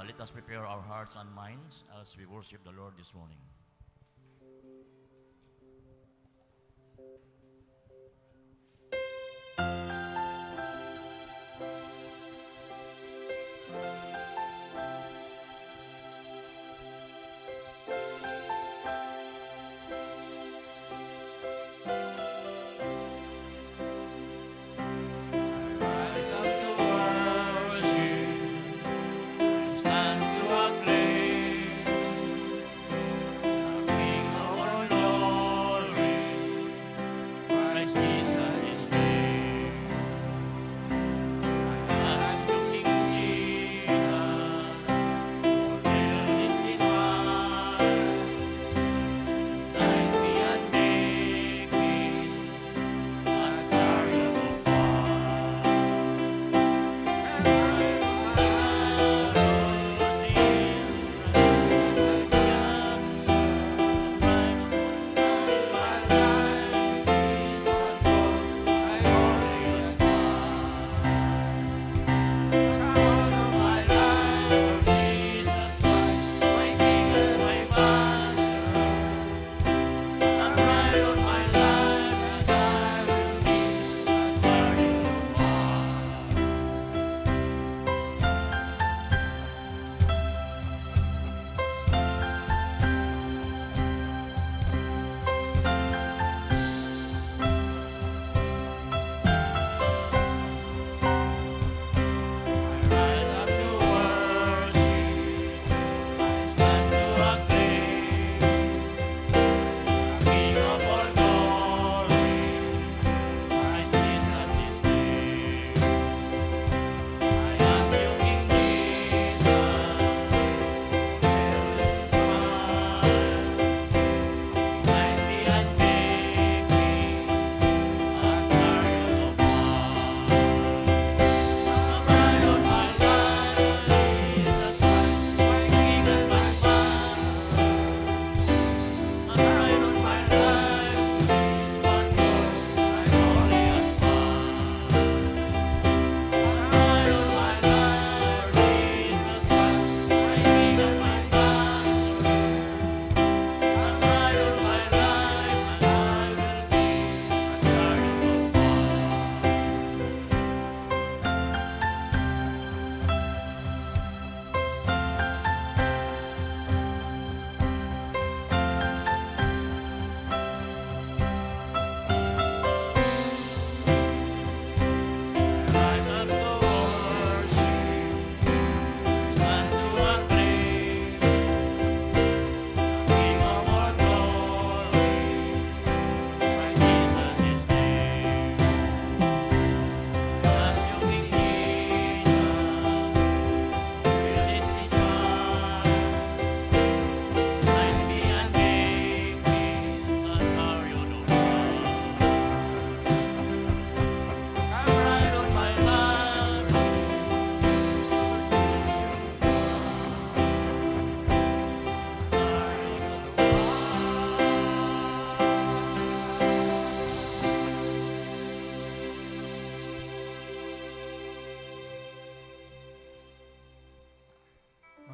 let us prepare our hearts and minds as we worship the Lord this morning.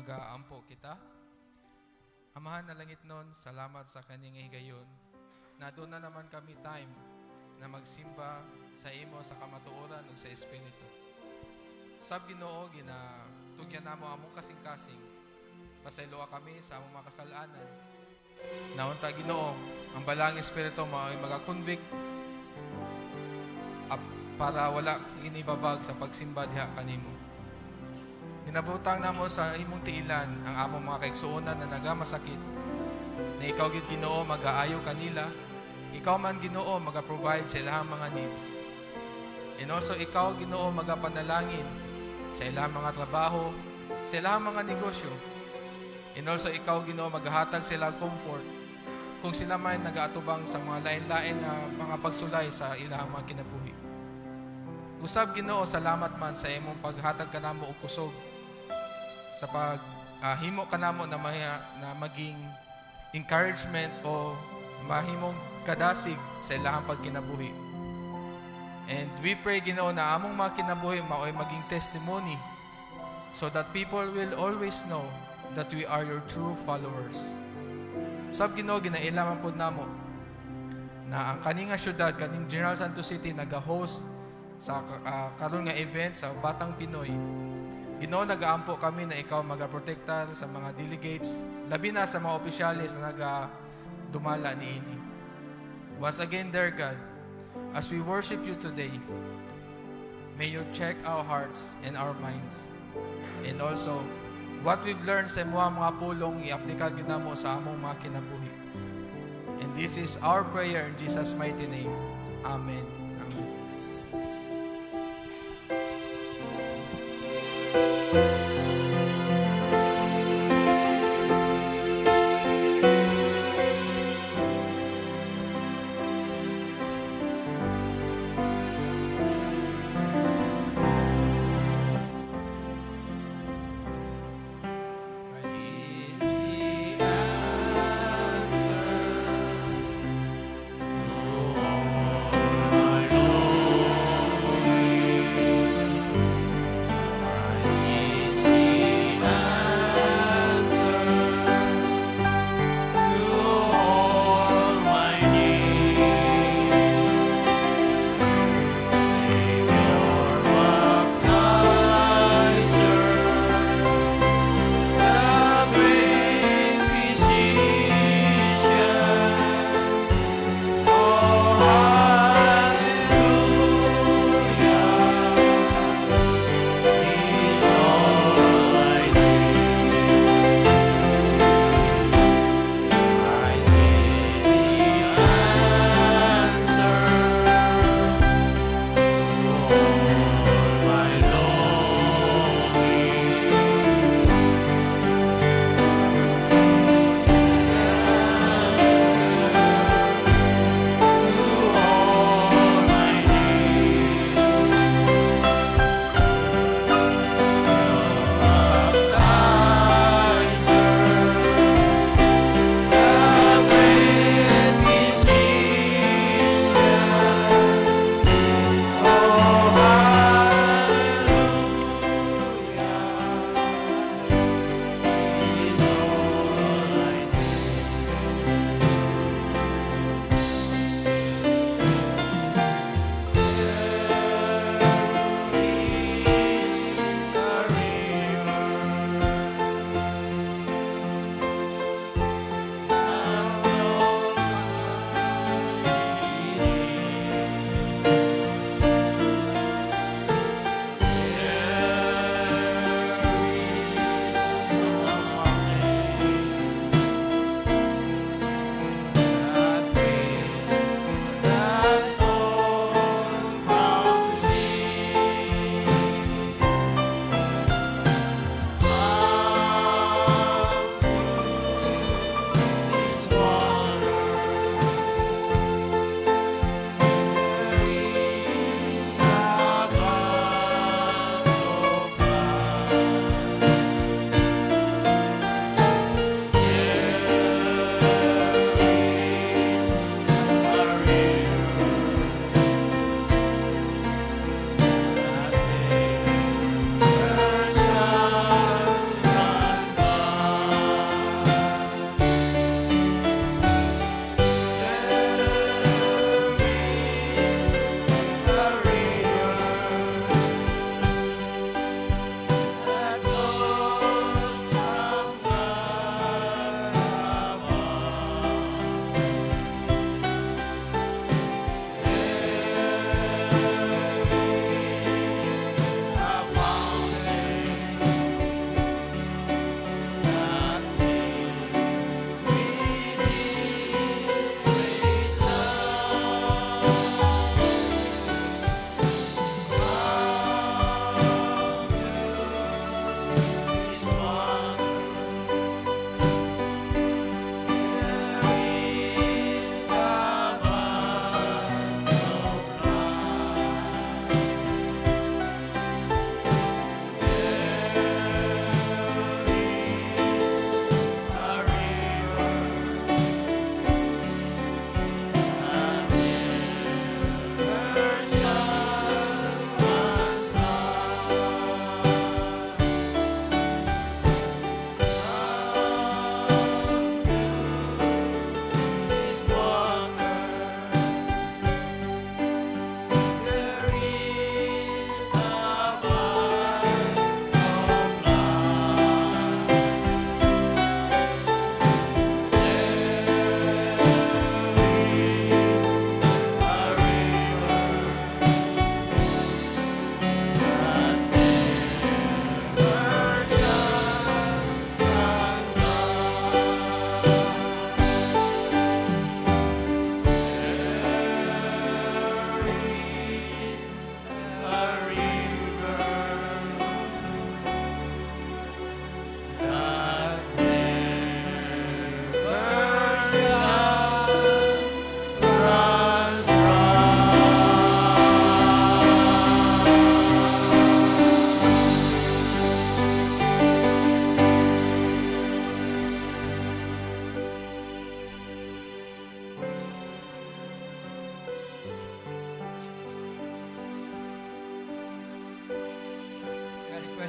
Mag-aampo kita. Amahan na langit nun, salamat sa kaning higayon. Na doon na naman kami time na magsimba sa imo sa kamatuoran ug sa Espiritu. Sab Ginoo gina tugyan namo among kasing-kasing. Pasayloa kami sa among mga kasalanan. Naunta Ginoo, ang balang Espiritu mao'y maga-convict para wala inibabag sa pagsimba diha kanimo. Ginabutang namo sa imong tiilan ang among mga kaigsuonan na nagamasakit. Na ikaw gid Ginoo mag-aayo kanila, ikaw man Ginoo maga-provide sa ilahang mga needs. And also ikaw Ginoo magapanalangin sa ilahang mga trabaho, sa ilahang mga negosyo. And also ikaw Ginoo maghahatag sila comfort kung sila man nagaatubang sa mga lain-lain na mga pagsulay sa ilahang mga kinabuhi. Usab Ginoo, salamat man sa imong paghatag kanamo og kusog sa paghimo kanamo na maging encouragement o mahimong kadasig sa ilahang pagkinabuhi. And we pray Ginoo na among mga kinabuhi mao'y maging testimony so that people will always know that we are your true followers. Sab Ginoo, ginailaman po namo na ang kaninga syudad, kaning General Santos City naga-host sa karon nga event sa Batang Pinoy. Ginoo, nagaampo kami na ikaw magaprotektar sa mga delegates, labi na sa mga opisyalis na dumala niini. Once again, dear God, as we worship you today, may you check our hearts and our minds. And also, what we've learned sa mga pulong, i-aplika ginamo sa among mga kinabuhi. And this is our prayer in Jesus' mighty name. Amen. Amen. My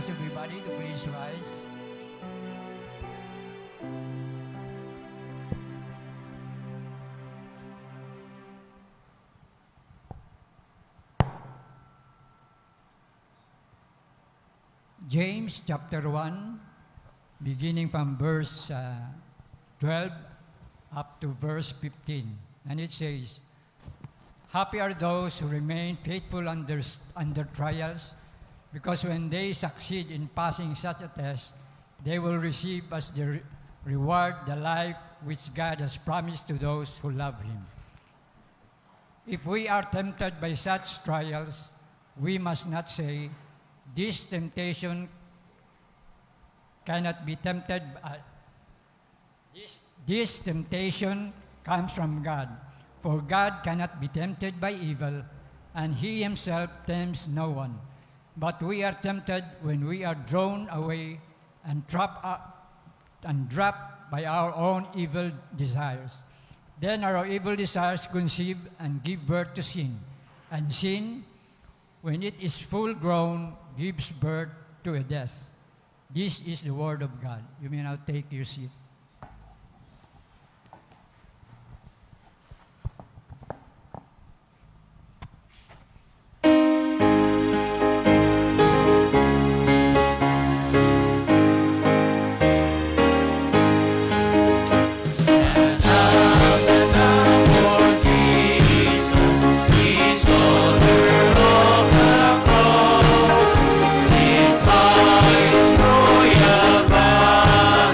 ask everybody to please rise. James chapter 1, beginning from verse 12 up to verse 15. And it says, "Happy are those who remain faithful under trials, because when they succeed in passing such a test, they will receive as their reward the life which God has promised to those who love Him. If we are tempted by such trials, we must not say, 'This temptation cannot be tempted.' This temptation comes from God. For God cannot be tempted by evil, and He Himself tempts no one. But we are tempted when we are drawn away and trapped by our own evil desires. Then our evil desires conceive and give birth to sin. And sin, when it is full grown, gives birth to a death." This is the word of God. You may now take your seat. Royal banner,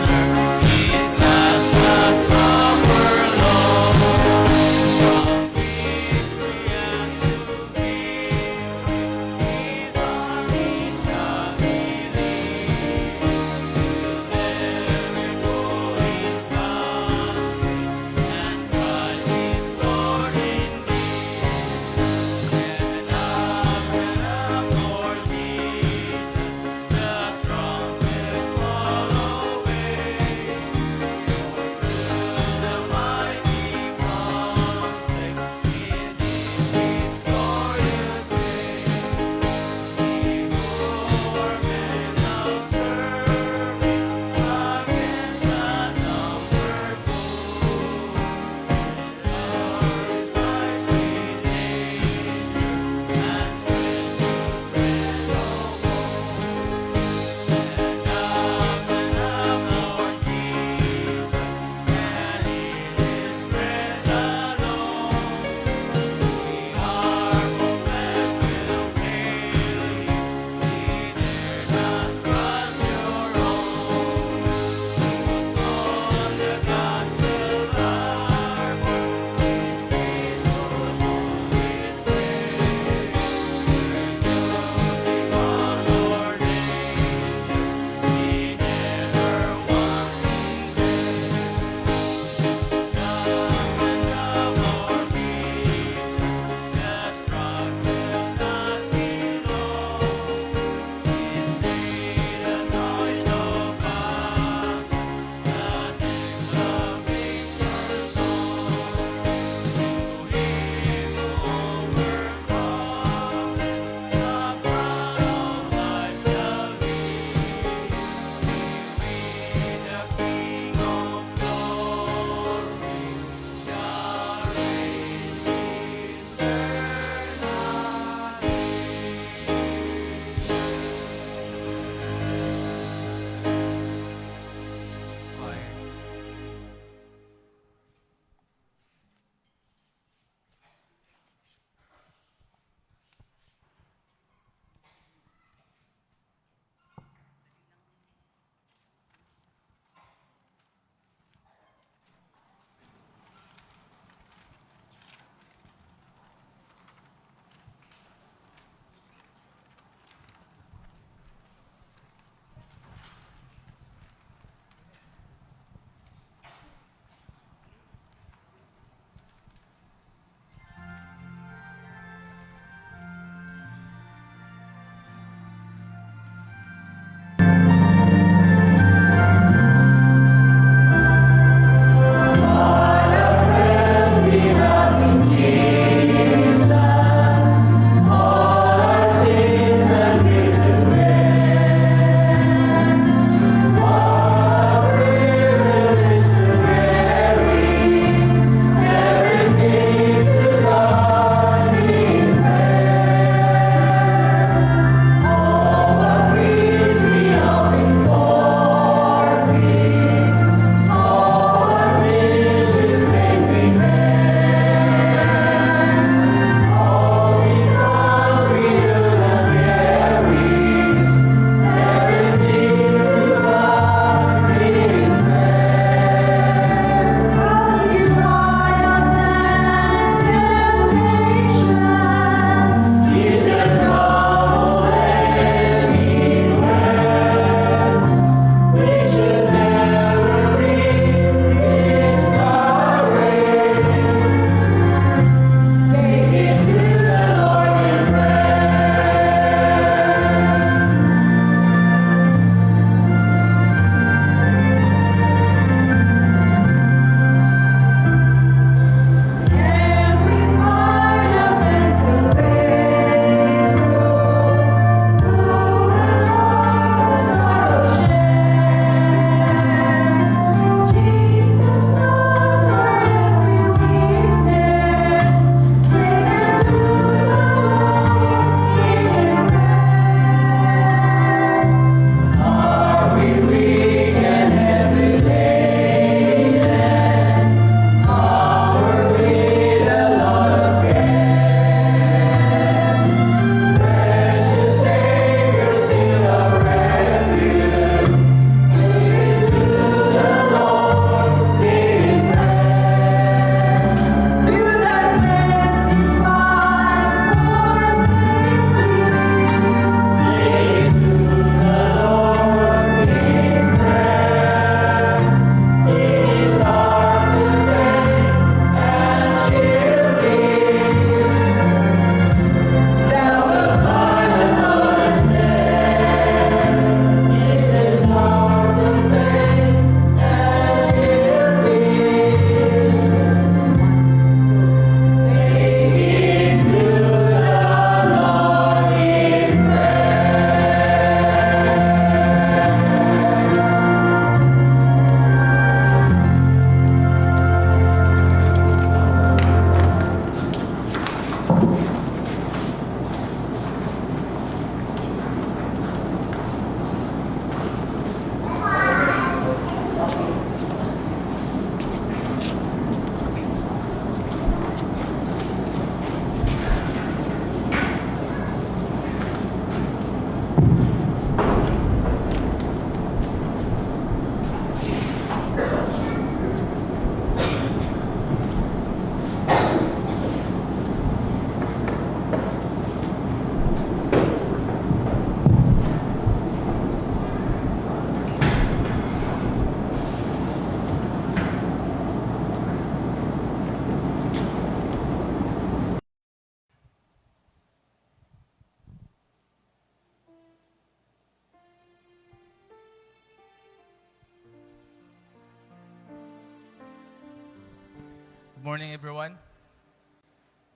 Good morning, everyone.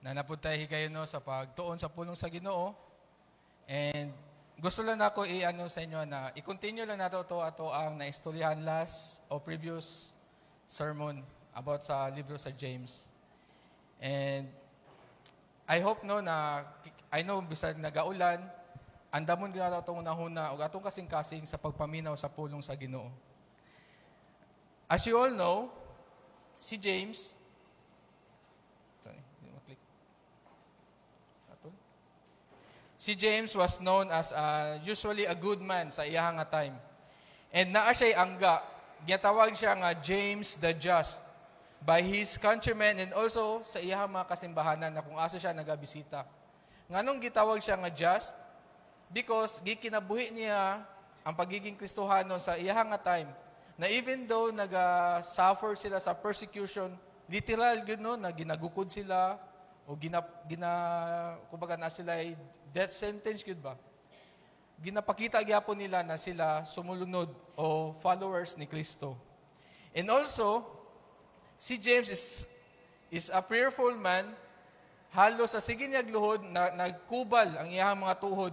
Nanapod tayo higayon no, sa pagtuon sa pulong sa Ginoo. And gusto lang ako sa inyo na i-continue lang nato ato ang naistoryahan last o previous sermon about sa libro sa James. And I hope no na I know bisag nagaulan, andamon gyud atong unahuna ug atong kasing-kasing sa pagpaminaw sa pulong sa Ginoo. As you all know, si James Si James was known as usually a good man sa iyang nga time. And naa siya'y angga, giyatawag siya nga James the Just by his countrymen and also sa iyang mga kasimbahanan na kung asa siya nagabisita. Nganong gitawag siya nga just? Because gikinabuhi niya ang pagiging Kristohano sa iyang nga time na even though naga-suffer sila sa persecution, literal yun no, na ginagukod sila, o kumbaga na sila ay death sentence yun ba? Ginapakita gyapon nila na sila sumulunod o followers ni Kristo. And also, si James is a prayerful man, halos sa sige niya gluhod na nagkubal ang iyang mga tuhod.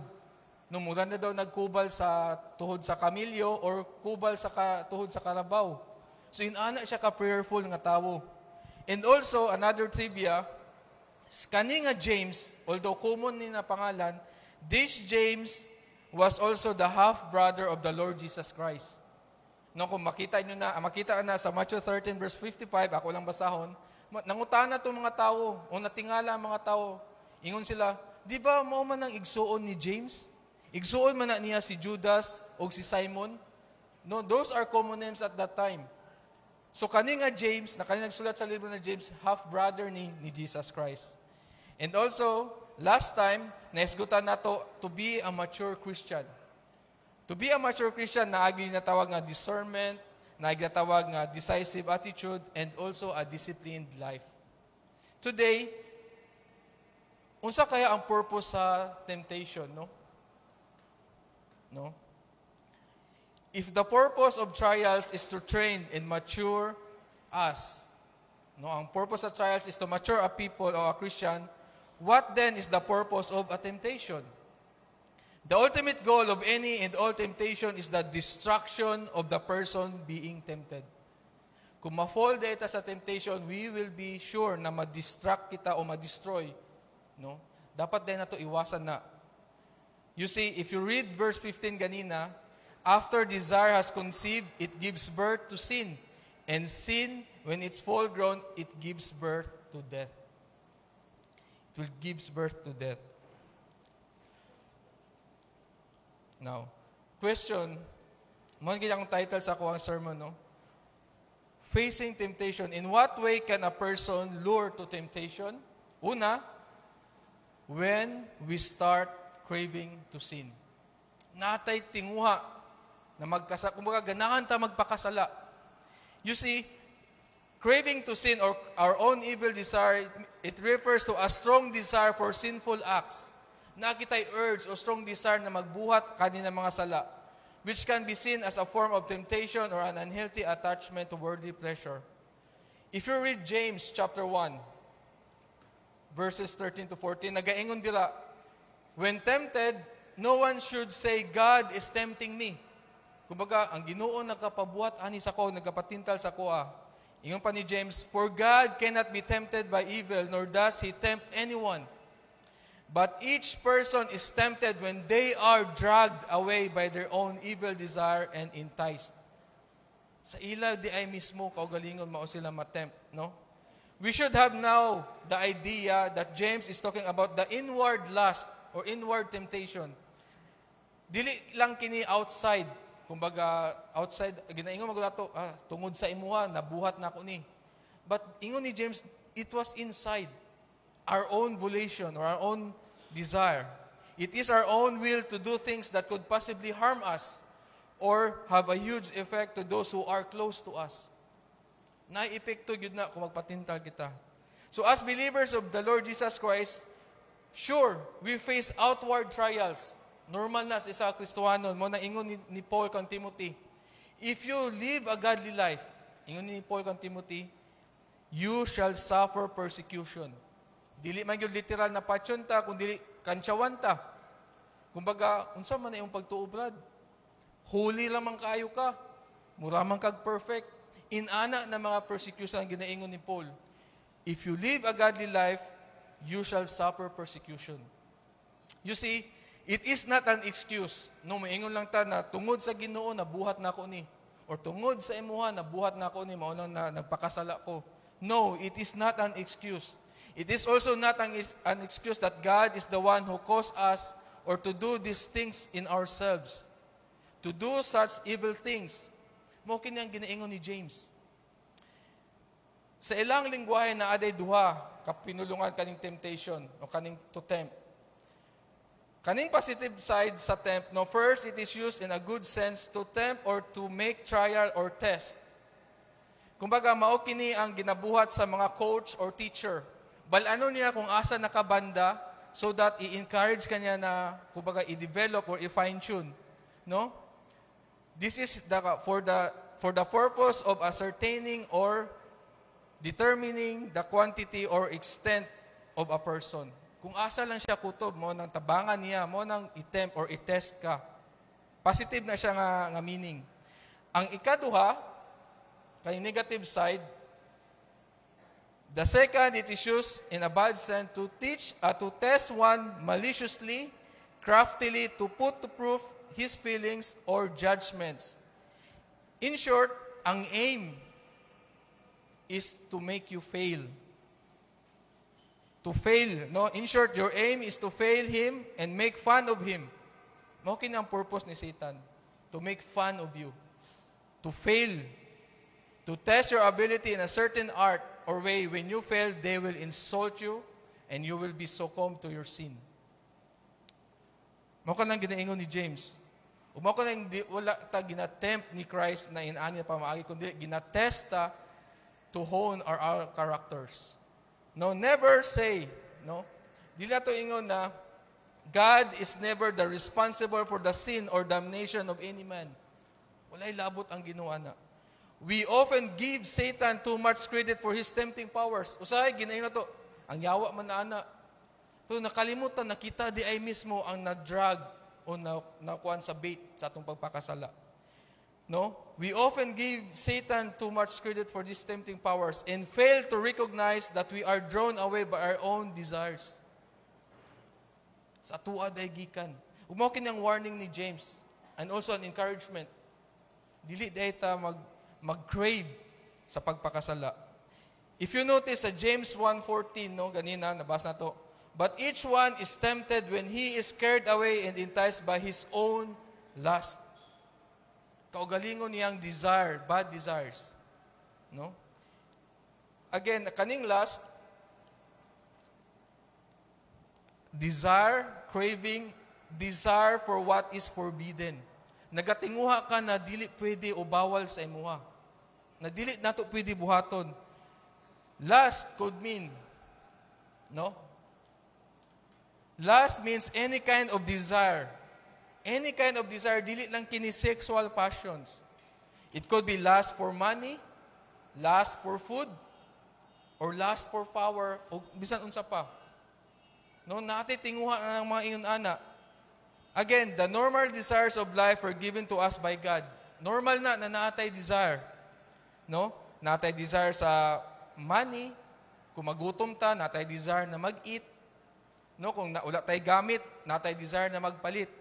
Nung mula na daw nagkubal sa tuhod sa kamilyo or kubal sa tuhod sa karabaw. So inana siya ka-prayerful nga tawo. And also, another trivia, kani nga James, although common ni na pangalan, this James was also the half-brother of the Lord Jesus Christ. No, kung makita na sa Matthew 13 verse 55, ako lang basahon, nangutana itong mga tao, o natingala ang mga tao, ingon sila, di ba mao man ang igsuon ni James? Igsuon man na niya si Judas o si Simon? No, those are common names at that time. So kani nga James, na kani nagsulat sa libro na James, half-brother ni Jesus Christ. And also, last time, naisgutan nato to be a mature Christian. To be a mature Christian, naagi natawag nga discernment, naagi natawag nga decisive attitude, and also a disciplined life. Today, unsa kaya ang purpose sa temptation, no? No? If the purpose of trials is to train and mature us, no, ang purpose of trials is to mature a people or a Christian, what then is the purpose of a temptation? The ultimate goal of any and all temptation is the destruction of the person being tempted. Kung ma-fall data sa temptation, we will be sure na ma-distract kita o ma-destroy. No? Dapat din na ito iwasan na. You see, if you read verse 15 ganina, after desire has conceived, it gives birth to sin. And sin, when it's full grown, it gives birth to death. It will gives birth to death. Now, question, mo ang title sa ako ang sermon, no? Facing temptation. In what way can a person lure to temptation? Una, when we start craving to sin. Natay tinguha na kumbaga ganahan ta magpakasala. You see, craving to sin or our own evil desire, it refers to a strong desire for sinful acts. Nakitay urge o strong desire na magbuhat kanina mga sala, which can be seen as a form of temptation or an unhealthy attachment to worldly pleasure. If you read James chapter 1, verses 13 to 14, nagaingon dila, when tempted, no one should say, God is tempting me. Kumbaga, ang Ginoo nagkapabuhat ani sa ko, nagapatintal sa ko. Ingon pa ni James, for God cannot be tempted by evil, nor does He tempt anyone. But each person is tempted when they are dragged away by their own evil desire and enticed. Sa ila di ay mismo kaugalingon mao sila matempt, no? We should have now the idea that James is talking about the inward lust or inward temptation. Dili lang kini outside. Kumbaga, outside, ginaingon mo nato, tungod sa imuha, nabuhat na ako ni. But ingon ni James, it was inside. Our own volition or our own desire. It is our own will to do things that could possibly harm us or have a huge effect to those who are close to us. Na-epekto yun na kung magpatintal kita. So as believers of the Lord Jesus Christ, sure, we face outward trials. Normal na sa isa Kristohano, mo na ingon ni Paul kang Timothy. If you live a godly life, ingon ni Paul kang Timothy, you shall suffer persecution. Dili man gyud literal na patyon ta, kung dili kantsawan ta. Kumbaga, unsa man na iyong pagtuo, brad? Holy lamang kayo ka. Mura man kag perfect. Inana na mga persecution ang ginaingon ni Paul. If you live a godly life, you shall suffer persecution. You see, it is not an excuse. No, maingon lang ta na tungod sa Ginoo na buhat na ako ni. Or tungod sa imuha na buhat na ako ni, maunang na nagpakasala ko. No, it is not an excuse. It is also not an excuse that God is the one who caused us or to do these things in ourselves. To do such evil things. Mo kini ang ginaingon ni James. Sa ilang lingwahe na aday duha kapinulungan kaning temptation o kaning to tempt. Kaning positive side sa tempt, no, first it is used in a good sense to tempt or to make trial or test. Kumbaga mao kini ang ginabuhat sa mga coach or teacher. Balano niya kung asa nakabanda so that i-encourage kanya na kumbaga i-develop or i-fine tune, no? This is for the purpose of ascertaining or determining the quantity or extent of a person. Kung asa lang siya kutob, mo nang tabangan niya, mo nang i-tempt or i-test ka. Positive na siya nga meaning. Ang ikaduha, kay negative side, the second, it is used in a bad sense to teach, to test one maliciously, craftily, to put to proof his feelings or judgments. In short, ang aim is to make you fail. To fail, no? In short, your aim is to fail him and make fun of him. Mao kini ang purpose ni Satan, to make fun of you. To fail. To test your ability in a certain art or way. When you fail, they will insult you and you will be succumb to your sin. Mao ka nang ginaingon ni James. Mao ka nang wala ta ginatempt ni Christ na inaani na pamaagi, kundi ginatest ta to hone our characters. No, never say, no? Dili ato ingon na God is never the responsible for the sin or damnation of any man. Walay labot ang Ginoo ana. We often give Satan too much credit for his tempting powers. Usahay ginaingon to, ang yawa man na ana. Pero nakalimutan na kita di ay mismo ang na-drag o nakuan sa bait sa atong pagpakasala. No? We often give Satan too much credit for these tempting powers and fail to recognize that we are drawn away by our own desires. Sa tuwa day gikan. Umaw kini ang warning ni James and also an encouragement. Dili day ta mag-crave sa pagpakasala. If you notice sa James 1:14, no, ganina nabasa na to. But each one is tempted when he is carried away and enticed by his own lust. Kaugalingon niyang desire, bad desires. No? Again, kaning lust, desire, craving, desire for what is forbidden. Nagatinguha ka na dili pwede o bawal sa imuha. Na dili nato pwede buhaton. Lust could mean, no? Lust means any kind of desire. Any kind of desire, dili lang kini sexual passions. It could be lust for money, lust for food, or lust for power, o bisan unsa pa. No, natitinguha na ng mga ingon ana. Again, the normal desires of life are given to us by God. Normal na natay desire. No? Natay desire sa money, kung magutom ta, natay desire na mag-eat. No, kung wala tay gamit, natay desire na magpalit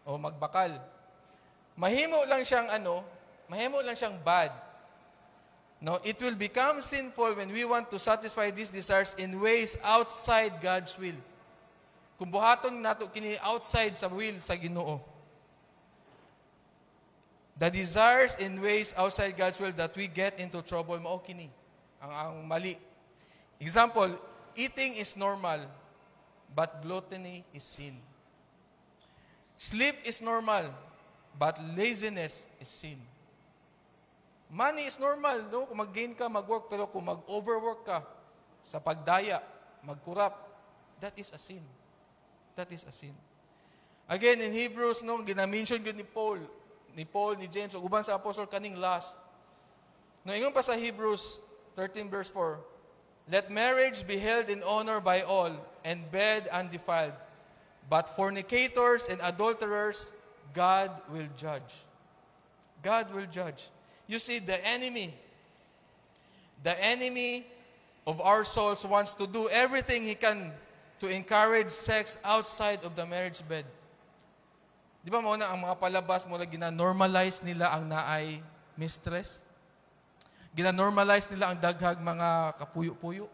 o magbakal. Mahimo lang siyang mahimo lang siyang bad. No, it will become sinful when we want to satisfy these desires in ways outside God's will. Kung buhaton nato kini outside sa will sa Ginoo. The desires in ways outside God's will that we get into trouble, mao kini ang mali. Example, eating is normal, but gluttony is sin. Sleep is normal, but laziness is sin. Money is normal, no? Kung mag-gain ka, mag-work, pero kung mag-overwork ka sa pagdaya, mag-corrupt, that is a sin. That is a sin. Again, in Hebrews, no, ginamention yun ni James, o uban sa apostle kaning lust. No, ingon pa sa Hebrews 13 verse 4. Let marriage be held in honor by all, and bed undefiled. But fornicators and adulterers, God will judge. God will judge. You see, the enemy of our souls wants to do everything he can to encourage sex outside of the marriage bed. Di ba muna ang mga palabas mula gina-normalize nila ang naay mistress? Gina-normalize nila ang daghag mga kapuyo-puyo?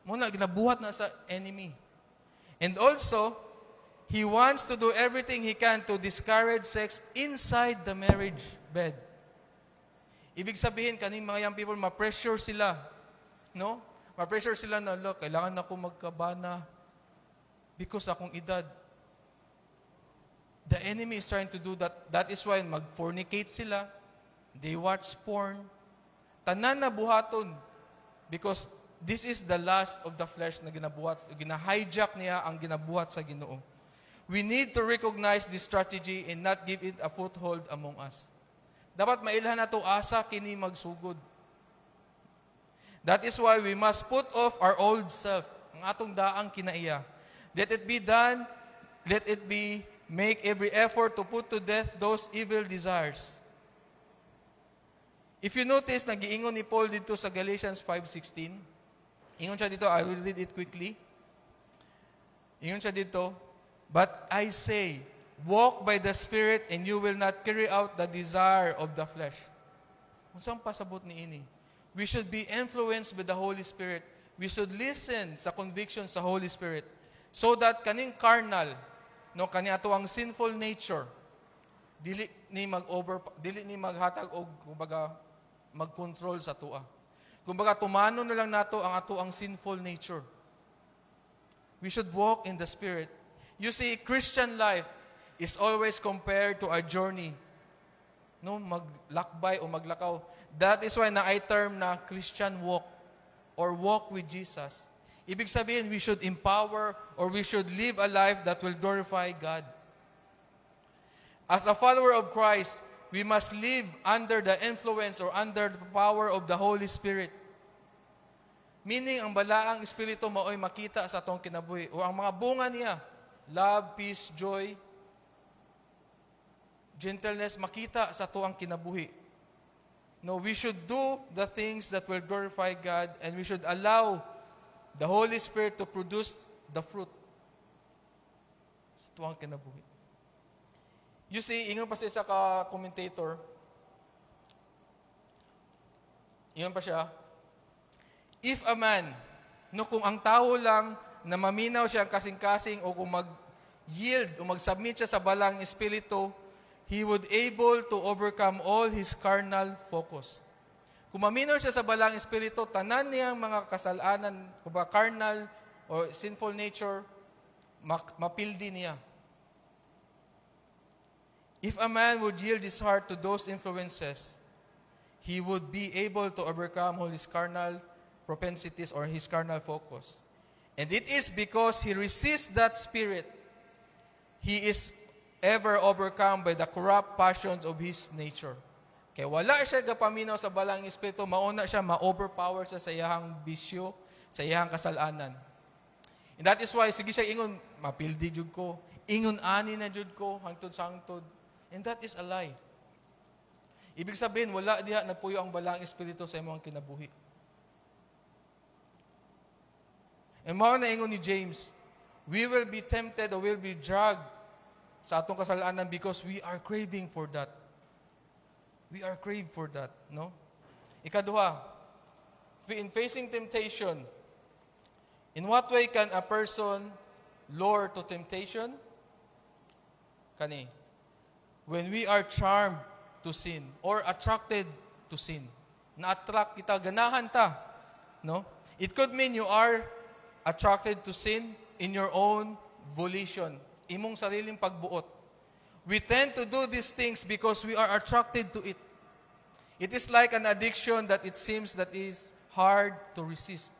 Muna, ginabuhat na sa enemy. And also, he wants to do everything he can to discourage sex inside the marriage bed. Ibig sabihin, kaning mga young people, ma-pressure sila. No? Ma-pressure sila na, look, kailangan ako magkabana because akong edad. The enemy is trying to do that. That is why mag-fornicate sila. They watch porn. Tanan na buhaton. Because this is the lust of the flesh na ginabuhat. Gina-hijack niya ang ginabuhat sa Ginoo. We need to recognize this strategy and not give it a foothold among us. Dapat mailhan na to asa kini magsugod. That is why we must put off our old self, ang atong daang kinaiya. Let it be done, let it be, make every effort to put to death those evil desires. If you notice, nagiingon ni Paul dito sa Galatians 5:16. Ingon siya dito, I will read it quickly. Ingon siya dito, but I say, walk by the Spirit and you will not carry out the desire of the flesh. Unsang pasabot ni ini? We should be influenced by the Holy Spirit. We should listen sa conviction sa Holy Spirit so that kaning carnal, no, kani ato ang sinful nature, dili ni maghatag og kumbaga mag-control sa tua. Kumbaga tumano na lang nato ang ato ang sinful nature. We should walk in the Spirit. You see, Christian life is always compared to a journey. No, maglakbay o maglakaw. That is why na-I term na Christian walk or walk with Jesus. Ibig sabihin, we should empower or we should live a life that will glorify God. As a follower of Christ, we must live under the influence or under the power of the Holy Spirit. Meaning, ang balaang Espiritu mao'y makita sa atong kinabuhi. O ang mga bunga niya, love, peace, joy, gentleness, makita sa tuang kinabuhi. No, we should do the things that will glorify God and we should allow the Holy Spirit to produce the fruit sa tuang kinabuhi. You see, ingon pa sa isa ka commentator, ingon pa siya, if a man, no, kung ang tao lang na maminaw siya kasing-kasing o kung mag-yield o mag-submit siya sa balang espiritu, he would able to overcome all his carnal focus. Kung maminaw siya sa balang espiritu, tanan niyang mga kasalanan, kung ba carnal or sinful nature, mapildi niya. If a man would yield his heart to those influences, he would be able to overcome all his carnal propensities or his carnal focus. And it is because he resists that spirit, he is ever overcome by the corrupt passions of his nature. Kaya wala siya gapaminaw sa balang espiritu, mauna siya, ma-overpower siya sa iyang bisyo, sa iyang kasalanan. And that is why, sige siya ingon, mapildi jud ko, ingon ani na jud ko, hangtod sa hangtod. And that is a lie. Ibig sabihin, wala diha nagpuyo ang balang espiritu sa imong kinabuhi. And mao na ingon ni James, we will be tempted or will be dragged sa atong kasalanan because we are craving for that. We are craved for that, no? Ikaduha, in facing temptation, in what way can a person lure to temptation? Kani, when we are charmed to sin or attracted to sin. Na-attract kita, ganahan ta, no? It could mean you are attracted to sin in your own volition, imong sariling pagbuot. We tend to do these things because we are attracted to it. It is like an addiction that it seems that is hard to resist.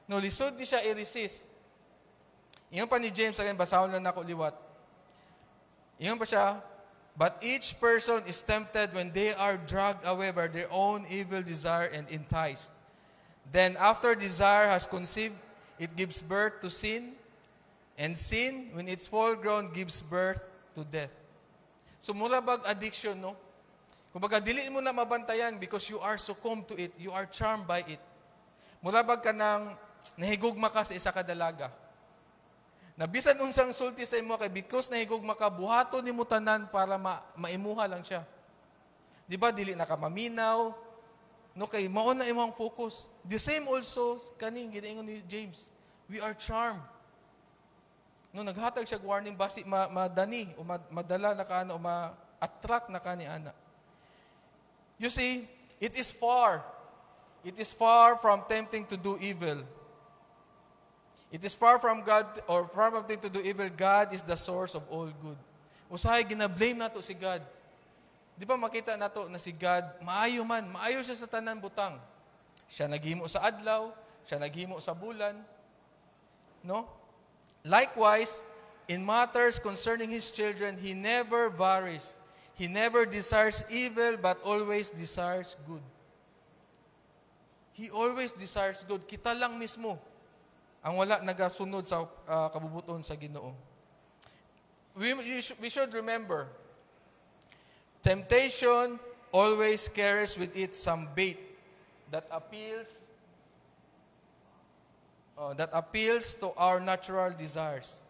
No, lisod di siya i-resist. Ingon pa ni James, again, basahon lang ako liwat. Ingon pa siya, But each person is tempted when they are dragged away by their own evil desire and enticed. Then after desire has conceived, it gives birth to sin. And sin, when it's full grown, gives birth to death. So mula bag addiction, no? Kumbaga, dili mo na mabantayan because you are succumbed to it. You are charmed by it. Mula bag ka nang nahigugma ka sa isa ka dalaga. Nabisan unsang sulti sa imo kay because nahigugma ka, buhaton nimo tanan para maimuha lang siya. Di ba, dili na ka maminaw, no, kay mao na imong focus. The same also, kaning ginaingon ni James, we are charmed. No, naghatag siya warning, basi madani, o madala na ka, o ma-attract na ka ni ana. You see, it is far from tempting to do evil. It is far from God, or far from tempting to do evil. God is the source of all good. Usahay, gina-blame nato si God. Di ba makita nato na si God, maayo siya sa tanan butang. Siya naghimo sa adlaw, siya naghimo sa bulan. No? Likewise, in matters concerning His children, He never varies. He never desires evil, but always desires good. He always desires good. Kita lang mismo ang wala nagasunod sa kabubuton sa Ginoo. We should remember, temptation always carries with it some bait that appeals to our natural desires.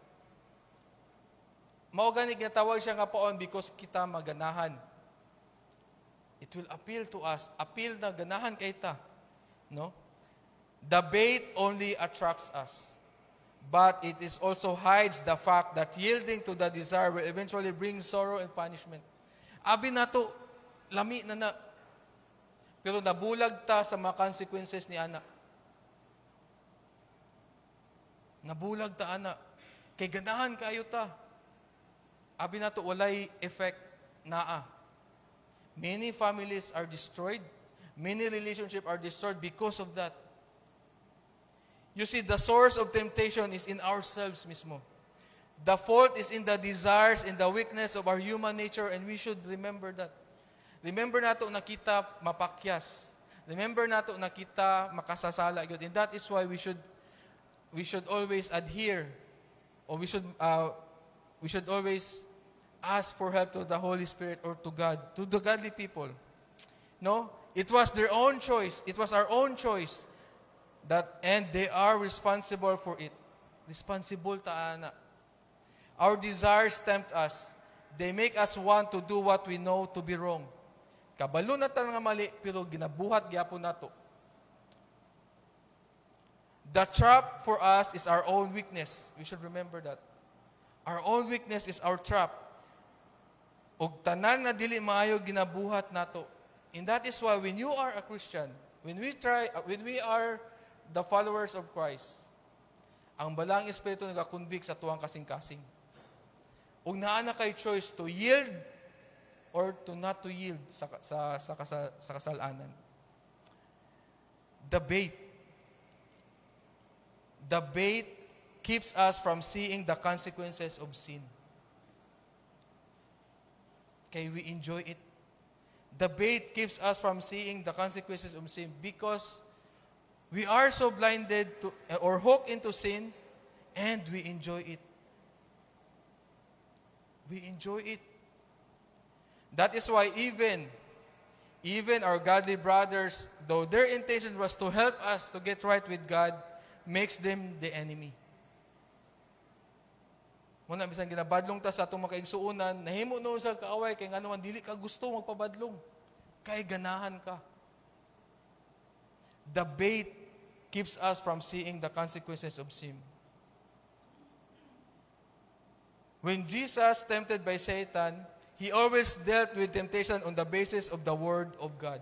Mao gani ginatawag siya nga poon because kita maganahan. It will appeal to us. Appeal na ganahan kay ta. No? The bait only attracts us. But it is also hides the fact that yielding to the desire will eventually bring sorrow and punishment. Abi nato, lami na. Pero nabulag ta sa mga consequences ni ana. Nabulag ta ana. Kay ganahan kayo ta. Abi nato walay effect naa. Many families are destroyed. Many relationships are destroyed because of that. You see, the source of temptation is in ourselves mismo. The fault is in the desires, in the weakness of our human nature, and we should remember that. Remember nato na kita mapakyas. Remember nato na kita makasasala gyud. And that is why we should always adhere, or we should always ask for help to the Holy Spirit or to God, to the godly people. No? It was their own choice. It was our own choice. And they are responsible for it. Responsible taana. Our desires tempt us. They make us want to do what we know to be wrong. Kabalo na ta nga mali, pero ginabuhat gyapon nato. The trap for us is our own weakness. We should remember that. Our own weakness is our trap. Og tanan na dili maayo ginabuhat nato. And that is why when you are a Christian, when we are the followers of Christ, ang balang espiritu nagakonvict sa tuwang kasing-kasing. Ug naa na kay choice to yield or to not to yield sa kasalanan. The bait keeps us from seeing the consequences of sin. Okay, we enjoy it. The bait keeps us from seeing the consequences of sin because we are so blinded to or hooked into sin, and we enjoy it. We enjoy it. That is why even our godly brothers, though their intention was to help us to get right with God, makes them the enemy. Muna, bisan ginabadlong ta sa itong makaigsuunan, nahimo noon sa kaaway, kaya nga naman, dili ka gusto magpabadlong. Kaya ganahan ka. The bait keeps us from seeing the consequences of sin. When Jesus tempted by Satan, He always dealt with temptation on the basis of the Word of God.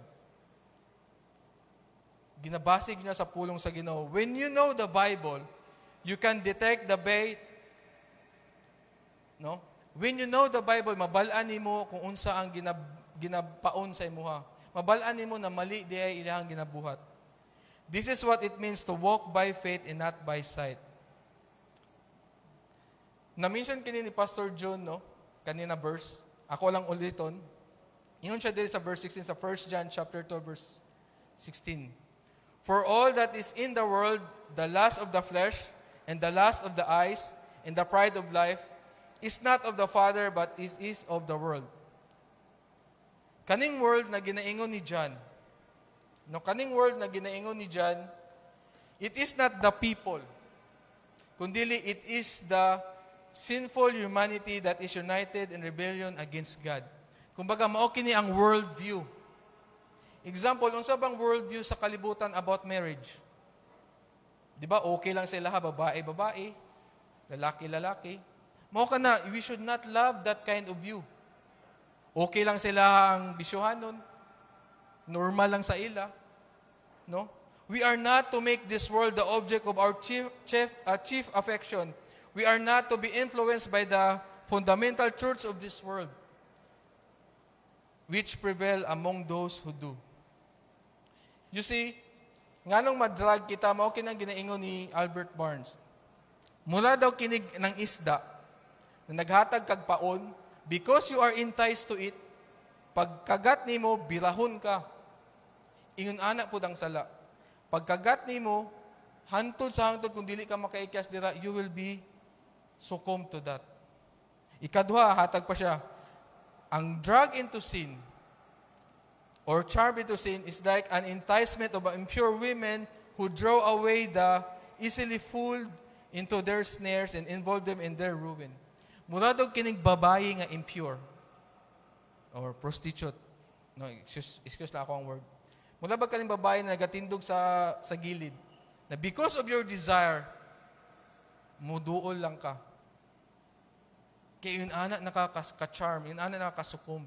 Ginabasig niya sa pulong sa Ginoo. When you know the Bible, you can detect the bait. No? When you know the Bible, mabalaan nimo kung unsa ang ginapaon sa imuha. Mabalaan nimo na mali di ay ilahang ginabuhat. This is what it means to walk by faith and not by sight. Na-mention kini ni Pastor John, no? Kanina verse. Ako lang uliton. Ingon siya dito sa verse 16 sa 1 John chapter 2 verse 16. For all that is in the world, the lust of the flesh, and the lust of the eyes, and the pride of life, is not of the Father, but is of the world. Kaning world na ginaingon ni John, kaning world na ginaingon ni John, it is not the people, kundili it is the sinful humanity that is united in rebellion against God. Kumbaga, mao kini ang worldview. Example, unsa bang worldview sa kalibutan about marriage? Di ba, okay lang sila babae, lalaki. Mao ka na, we should not love that kind of view. Okay lang sila ang bisyuhanon, normal lang sa ila. No? We are not to make this world the object of our chief affection. We are not to be influenced by the fundamental truths of this world, which prevail among those who do. You see, nganong madrag kita, mao kinang ginaingon ni Albert Barnes. Mula daw kinig ng isda na naghatag kag paon, because you are enticed to it, pagkagat nimo birahon ka. Ingon ana pud ang sala. Pagkagat nimo hantod sa hangtod kung dili ka makaikyas dira, you will be succumb to that. Ikaduha, hatag pa siya. Ang drug into sin or charm into sin is like an enticement of impure women who draw away the easily fooled into their snares and involve them in their ruin. Mura daw kining babae nga impure or prostitute. No, excuse na ako ang word. Mura ba kaning babae na nagatindog sa gilid na because of your desire, muduol lang ka. Kaya yun ana nakaka-charm, yun ana nakakasukom.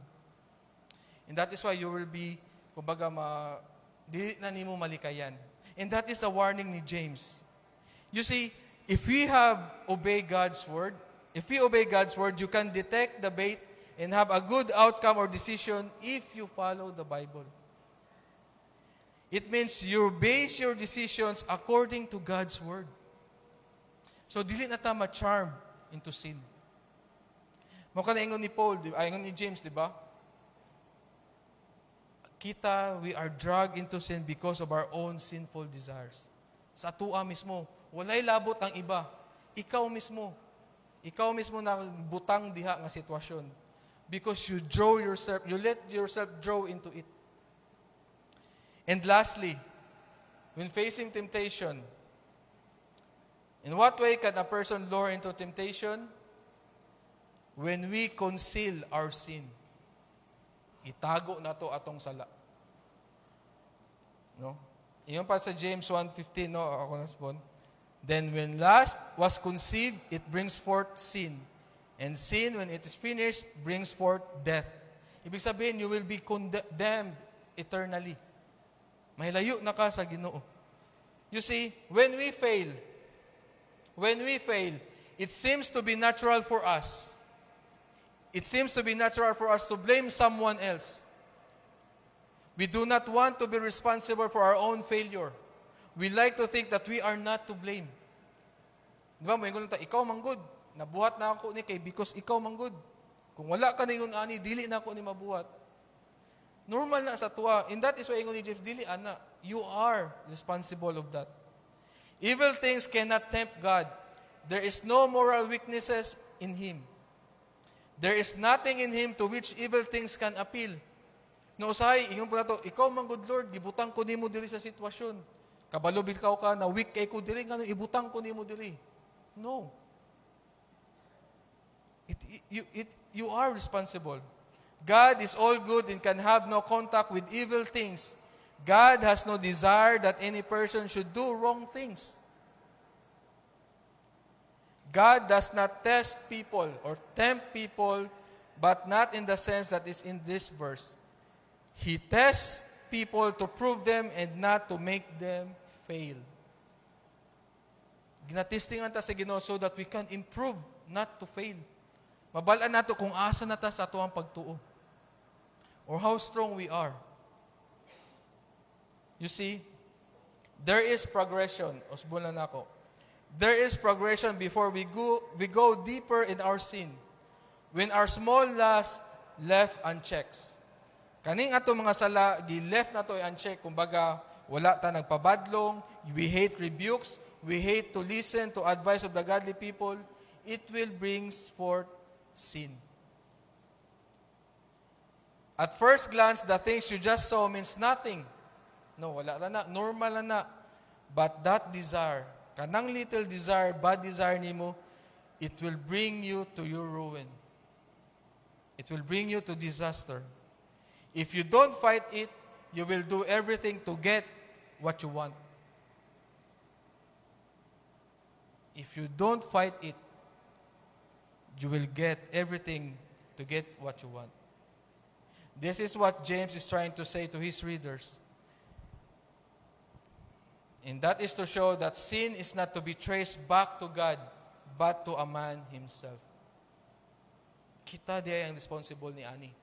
And that is why you will be, kumbaga, dili na nimo malikayan. And that is the warning ni James. You see, if we obey God's word, you can detect the bait and have a good outcome or decision if you follow the Bible. It means you base your decisions according to God's word. So, dili na ta ma-charm into sin. Mukha na ingon ni Paul, ingon ni James, di ba? We are dragged into sin because of our own sinful desires. Sa tua mismo, walay labot ang iba. Ikaw mismo na butang diha nga sitwasyon. Because you let yourself draw into it. And lastly, when facing temptation, in what way can a person lure into temptation? When we conceal our sin. Itago na to atong sala. No? Iyon pa sa James 1:15, no? Ako na spon. Then when lust was conceived, it brings forth sin. And sin, when it is finished, brings forth death. Ibig sabihin, you will be condemned eternally. Mahilayo na ka sa Ginoo. You see, when we fail, it seems to be natural for us. It seems to be natural for us to blame someone else. We do not want to be responsible for our own failure. We like to think that we are not to blame. Di ba, mo ta, ikaw manggod. Nabuhat na ako ni kay because ikaw manggod. Kung wala ka na yung ani, dili na ako ni mabuhat. Normal na sa tuwa. And that is why ingon ni James, dili ana. You are responsible of that. Evil things cannot tempt God. There is no moral weaknesses in Him. There is nothing in Him to which evil things can appeal. No usahay, ingon po na to, ikaw man good Lord, gibutang ko nimo diri sa sitwasyon. Kabalo bitaw ka na weak kay ko diri ngano ibutang ko nimo diri. No. You are responsible. God is all good and can have no contact with evil things. God has no desire that any person should do wrong things. God does not test people or tempt people, but not in the sense that is in this verse. He tests people to prove them and not to make them fail. Ginatistingan ta sa Ginoo so that we can improve, not to fail. Mabalaan nato kung asa na ta sa ato ang pagtuo. Or how strong we are. You see, there is progression. Osbulan nako. There is progression before we go deeper in our sin. When our small left unchecked. Kaning ato mga sala, gi-left na to unchecked. Kumbaga, wala ta nagpabadlong, we hate rebukes, we hate to listen to advice of the godly people, it will bring forth sin. At first glance, the things you just saw means nothing. No, wala na, normal na. But that desire, kanang little desire, bad desire nimo, it will bring you to your ruin. It will bring you to disaster. If you don't fight it, you will do everything to get what you want. If you don't fight it, you will get everything to get what you want. This is what James is trying to say to his readers. And that is to show that sin is not to be traced back to God, but to a man himself. Kita diya ang responsible ni Ani.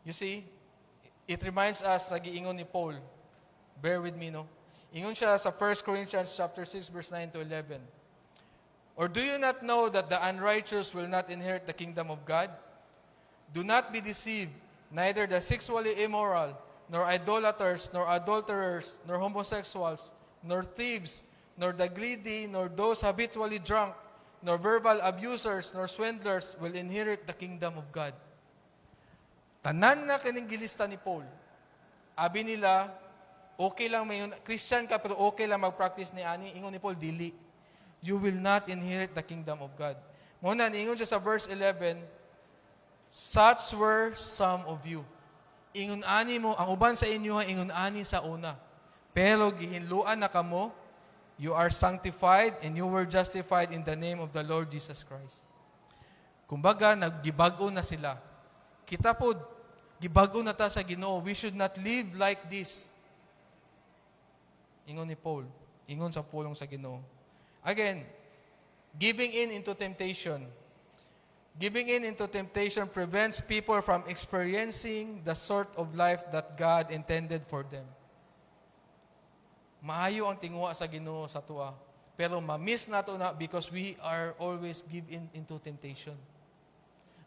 You see, it reminds us sa giingon ni Paul. Bear with me, no? Ingon siya sa 1 Corinthians chapter 6, verse 9 to 11. Or do you not know that the unrighteous will not inherit the kingdom of God? Do not be deceived, neither the sexually immoral, nor idolaters, nor adulterers, nor homosexuals, nor thieves, nor the greedy, nor those habitually drunk, nor verbal abusers, nor swindlers will inherit the kingdom of God. Tanan na kining gilista ni Paul. Abi nila, okay lang may Christian ka pero okay lang mag-practice ni ani. Ingon ni Paul, dili. You will not inherit the kingdom of God. Muna, ingon siya sa verse 11, such were some of you. Ingon ani mo, ang uban sa inyo, ingon ani sa una. Pero gihinluan na kamo, you are sanctified and you were justified in the name of the Lord Jesus Christ. Kumbaga, naggibago na sila. Kita po, gibago na ta sa Ginoo. We should not live like this. Ingon ni Paul. Ingon sa pulong sa Ginoo. Again, giving in into temptation. Giving in into temptation prevents people from experiencing the sort of life that God intended for them. Maayo ang tingwa sa Ginoo sa tuwa. Pero ma-miss nato na because we are always give in into temptation.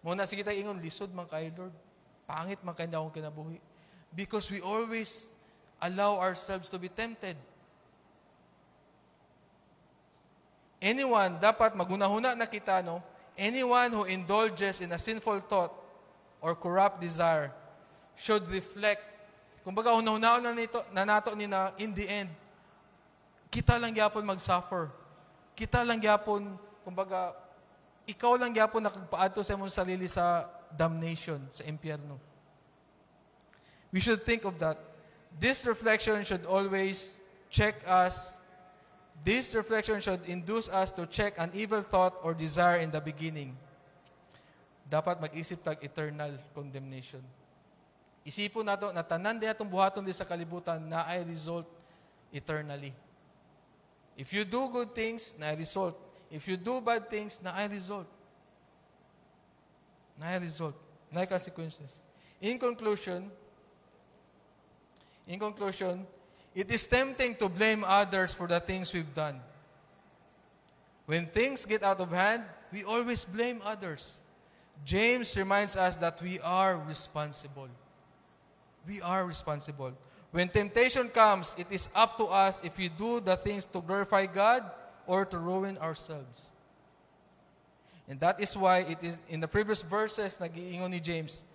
Muna sige tayo ingon, lisod man kay Lord. Pangit man kanya akong kinabuhi. Because we always allow ourselves to be tempted. Anyone, dapat magunahuna na kita, no? Anyone who indulges in a sinful thought or corrupt desire should reflect. Kumbaga, hunahunaon na nato ni na, in the end, kita lang gyapon mag-suffer. Kita lang gyapon, kumbaga, ikaw lang gyapon nakagpaadto sa imong sarili sa damnation, sa impyerno. We should think of that. This reflection should always check us. This reflection should induce us to check an evil thought or desire in the beginning. Dapat mag-isip tag eternal condemnation. Isipon nato na tanan di atong buhaton di sa kalibutan na ay result eternally. If you do good things, na ay result. If you do bad things, na ay result. Na ay result. Na ay consequences. In conclusion, it is tempting to blame others for the things we've done. When things get out of hand, we always blame others. James reminds us that we are responsible. We are responsible. When temptation comes, it is up to us if we do the things to glorify God or to ruin ourselves. And that is why it is in the previous verses nag-iingon ni James.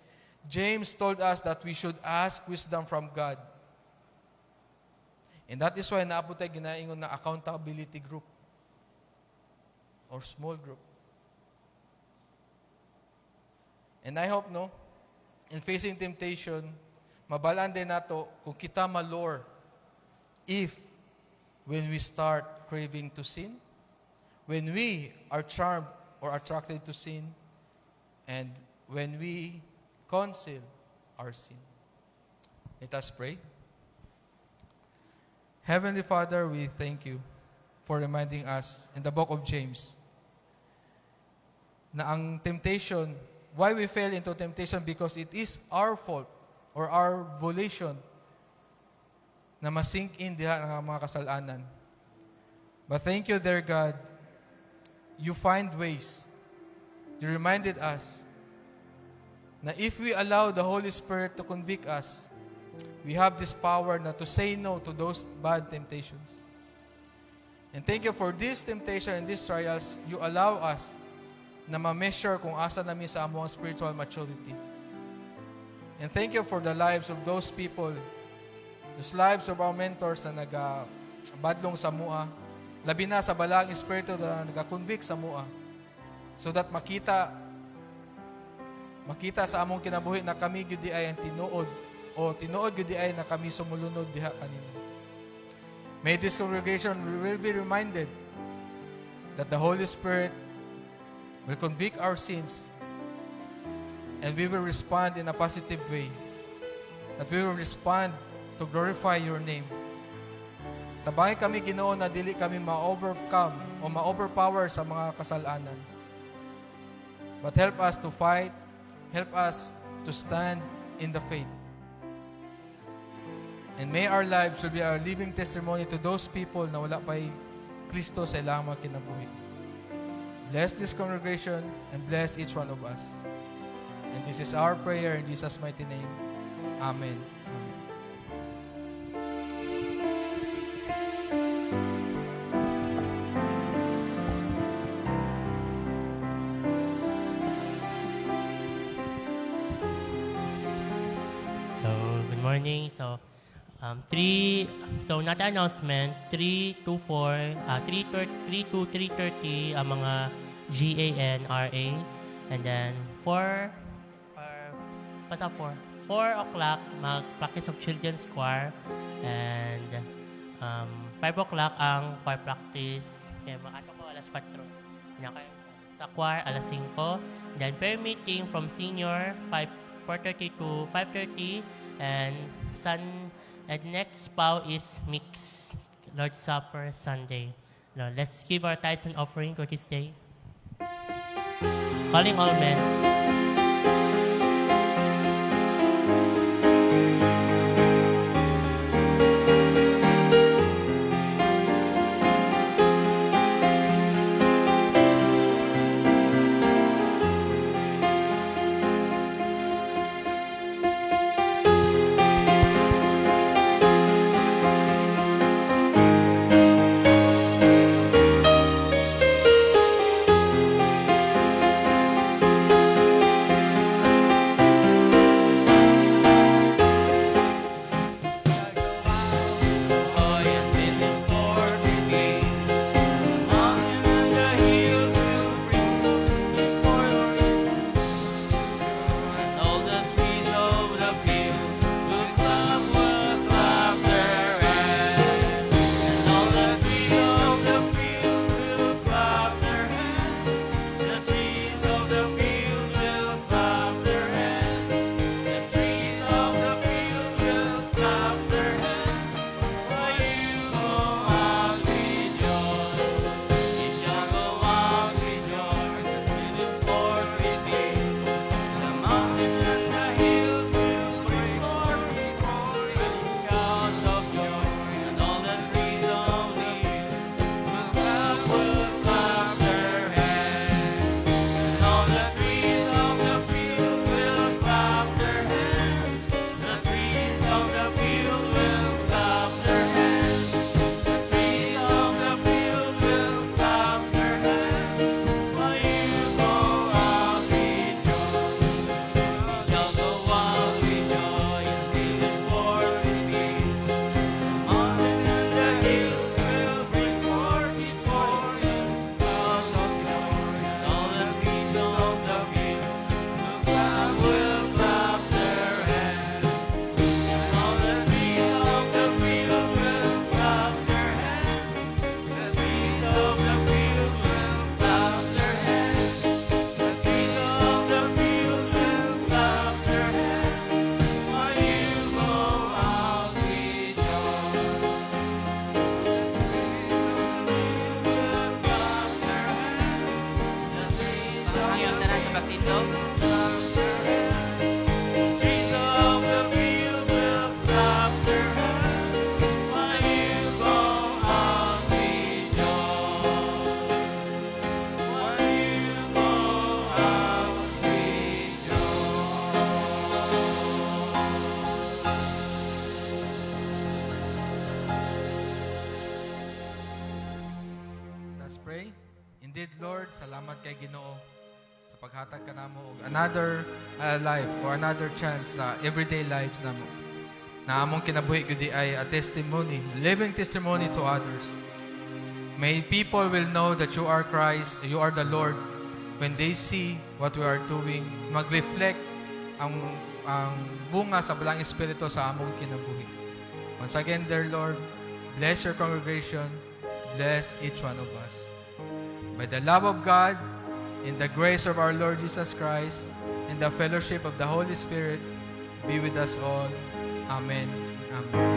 James told us that we should ask wisdom from God. And that is why naabot tayo ginaingon na accountability group or small group. And I hope, no, in facing temptation, mabalaan din nato kung kita malore if when we start craving to sin, when we are charmed or attracted to sin, and when we conceal our sin. Let us pray. Heavenly Father, we thank you for reminding us in the book of James na ang temptation, why we fell into temptation, because it is our fault or our volition na masink in diha ang mga kasalanan. But thank you, dear God, you find ways. You reminded us na if we allow the Holy Spirit to convict us, we have this power na to say no to those bad temptations. And thank you for this temptation and these trials, you allow us na ma-measure kung asa namin sa among spiritual maturity. And thank you for the lives of those people, those lives of our mentors na badlong sa mua, labi na sa balang espiritu na nag-convict sa mua, so that makita sa among kinabuhi na kami gyud ay ang tinuod o tinuod gyud ay na kami sumulunod diha kanimo. May this congregation will be reminded that the Holy Spirit will convict our sins and we will respond in a positive way. That we will respond to glorify your name. Tabangin kami, Ginoo, na dili kami ma-overcome o ma-overpower sa mga kasalanan. But help us to fight, help us to stand in the faith. And may our lives will be a living testimony to those people na wala pa'y Kristo sa ilang mga kinabuhi. Bless this congregation and bless each one of us. And this is our prayer in Jesus' mighty name. Amen. Amen. So, good morning. So, not announcement, 3 to 3:30 ang mga GAN, RA. And then 4 o'clock, mag-practice of children's choir. And 5 o'clock ang choir practice. Kaya mag-ato ko alas 4. Sa choir, alas 5. Then prayer meeting from senior, 4:30 to 5:30. And next PAW is mix, Lord's Supper, Sunday. Now, let's give our tithes and offering for this day. Calling all men. pray. Indeed, Lord, salamat kay Ginoo sa paghatag ka namo og another life or another chance sa everyday lives namo. Na among kinabuhi gudi ay a testimony, living testimony to others. May people will know that you are Christ, you are the Lord. When they see what we are doing, mag-reflect ang bunga sa Balang Espiritu sa among kinabuhi. Once again, dear Lord, bless your congregation, bless each one of us. By the love of God, in the grace of our Lord Jesus Christ, in the fellowship of the Holy Spirit, be with us all. Amen. Amen.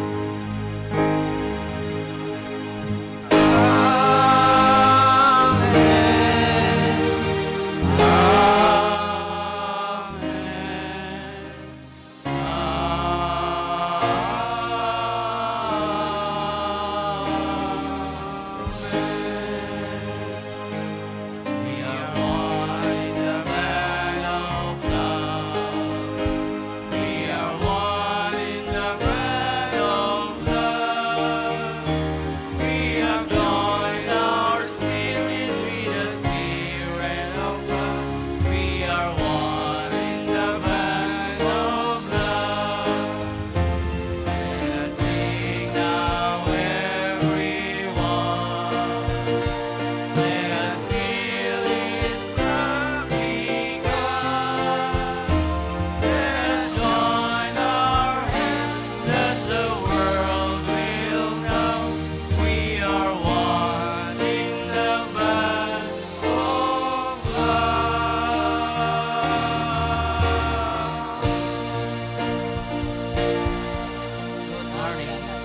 Good morning.